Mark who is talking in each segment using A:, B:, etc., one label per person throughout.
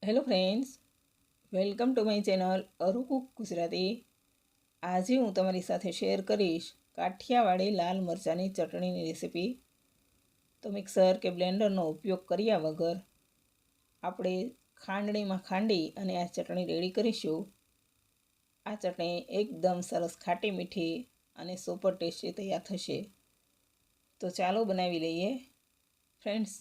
A: Hello friends, welcome to my channel Aru cook Gujarati. આજે હું તમારી સાથે શેર કરીશ કાઠિયાવાડી લાલ મરચાંની ચટણીની રેસીપી. તો મિક્સર કે બ્લેન્ડરનો ઉપયોગ કર્યા વગર આપણે ખાંડણીમાં ખાંડી અને આ ચટણી રેડી કરીશું. આ ચટણી એકદમ સરસ ખાટી મીઠી અને સુપર ટેસ્ટી તૈયાર થશે. તો ચાલો બનાવી લઈએ. ફ્રેન્ડ્સ,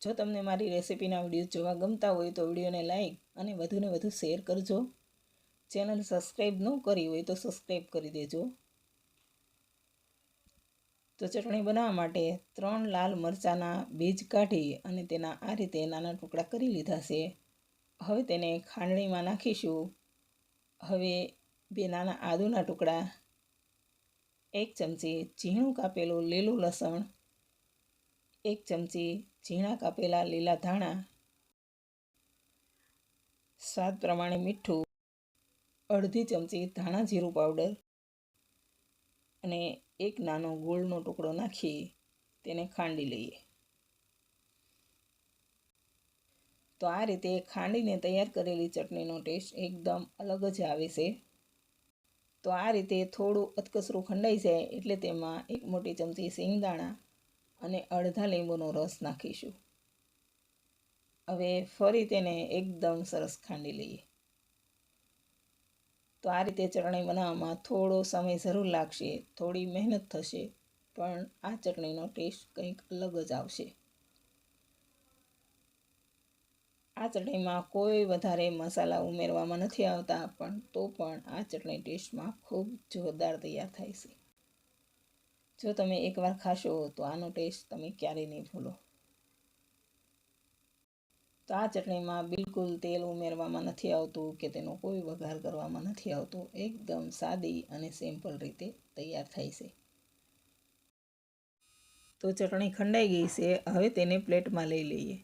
A: જો તમને મારી રેસીપીના વિડીયો જોવા ગમતા હોય તો વિડીયોને લાઈક અને વધુને વધુ શેર કરજો. ચેનલ સબસ્ક્રાઈબ ન કરી હોય તો સબસ્ક્રાઈબ કરી દેજો. તો ચટણી બનાવવા માટે 3 લાલ મરચાંના બીજ કાઢી અને તેના આ રીતે નાના ટુકડા કરી લીધા છે. હવે તેને ખાંડણીમાં નાખીશું. હવે 2 નાના આદુના ટુકડા, 1 ચમચી ઝીણું કાપેલું લીલું લસણ, 1 ચમચી ઝીણા કાપેલા લીલા ધાણા, સ્વાદ પ્રમાણે મીઠું, અડધી ચમચી ધાણા જીરું પાવડર અને 1 નાનો ગોળનો ટુકડો નાખી તેને ખાંડી લઈએ. તો આ રીતે ખાંડીને તૈયાર કરેલી ચટણીનો ટેસ્ટ એકદમ અલગ જ આવે છે. તો આ રીતે થોડું અધકચરું ખંડાઈ જાય એટલે તેમાં 1 મોટી ચમચી સિંગદાણા અને અડધા લીંબુનો રસ નાખીશું. હવે ફરી તેને એકદમ સરસ ખાંડી લઈએ. તો આ રીતે ચટણી બનાવવામાં થોડો સમય જરૂર લાગશે, થોડી મહેનત થશે, પણ આ ચટણીનો ટેસ્ટ કંઈક અલગ જ આવશે. આ ચટણીમાં કોઈ વધારે મસાલા ઉમેરવામાં નથી આવતા, પણ તો પણ આ ચટણી ટેસ્ટમાં ખૂબ જોરદાર તૈયાર થાય છે. જો તમે એકવાર ખાશો તો આનો ટેસ્ટ તમે ક્યારેય નહીં ભૂલો. તો આ ચટણીમાં બિલકુલ તેલ ઉમેરવામાં નથી આવતું કે તેનો કોઈ વઘાર કરવામાં નથી આવતો. એકદમ સાદી અને સિમ્પલ રીતે તૈયાર થાય છે. તો ચટણી ખંડાઈ ગઈ છે. હવે તેને પ્લેટમાં લઈ લઈએ.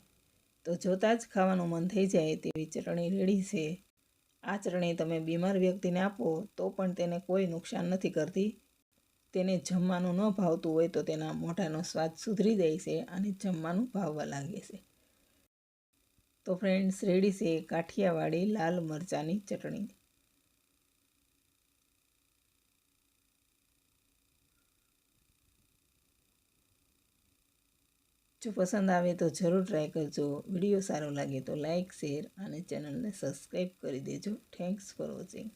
A: તો જોતાં જ ખાવાનું મન થઈ જાય તેવી ચટણી રેડી છે. આ ચટણી તમે બીમાર વ્યક્તિને આપો તો પણ તેને કોઈ નુકસાન નથી કરતી. તેને જમવાનું ન ભાવતું હોય તો તેના મોઢાનો સ્વાદ સુધરી જાય છે અને જમવાનું ભાવવા લાગે છે. તો ફ્રેન્ડ્સ, રેડી છે કાઠિયાવાડી લાલ મરચાંની ચટણી. જો પસંદ આવે તો જરૂર ટ્રાય કરજો. વિડીયો સારો લાગે તો લાઈક, શેર અને ચેનલને સબસ્ક્રાઈબ કરી દેજો. Thanks for watching.